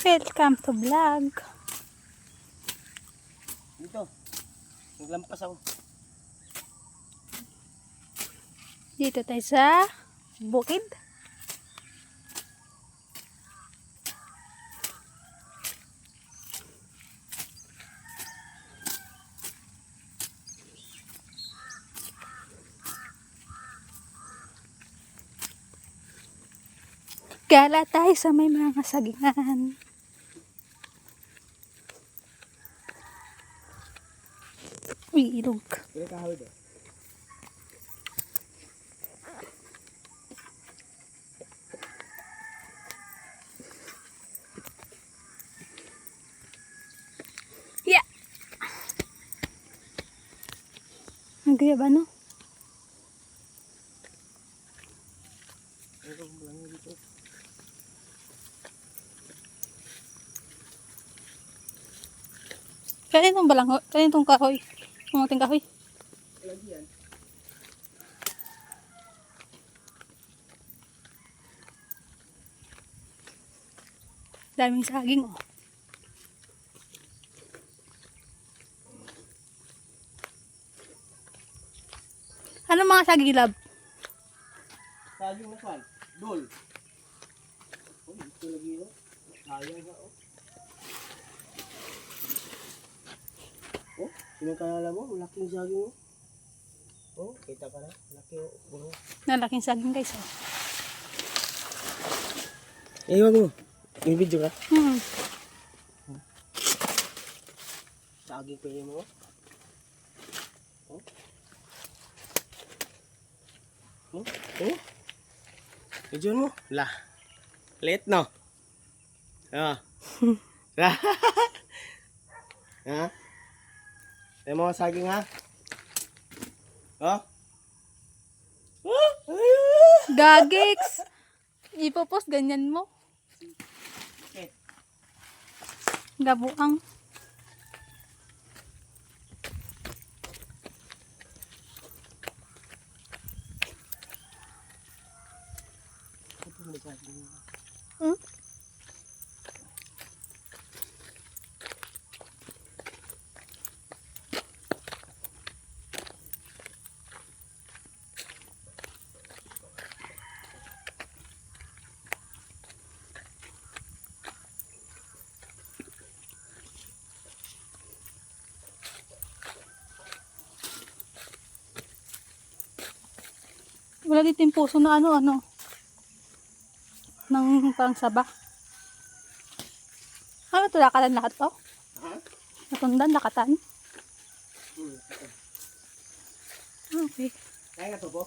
Welcome to vlog. Dito. Naglampas ako. Dito tayo sa bukid. Gala tayo sa may mga sagingan. Uy, ilog. Kaya kahoy doon. Yeah. Ang gaya ba, no? Kaya itong balangho, kaya itong kahoy. Kumating kahoy. Lagi yan. Daming saging, oh. Ano mga saging, lab? Saging na kwan. Dol. Oh, ito lagi yun. Sayang nga oh. Oh, sinakala mo, malaking saging oh. Oh, kita ka na. Laki oh. Buro. Nalaking saging, guys, oh. Eh, wag mo. May video ka? Saging pa yun mo. Oh. Oh. Oh. Medyo mo. La. Let no. Ah. Ha? Tayo mo saging ha? Oh. Gagiks! Ipopost, ganyan mo. Okay. Gabuang. Hmm? Wala dito yung puso na ano ng parang saba. Ano ito? Lakatan lahat to? Ha? Natundan, lakatan? Okay. Kaya nga to po?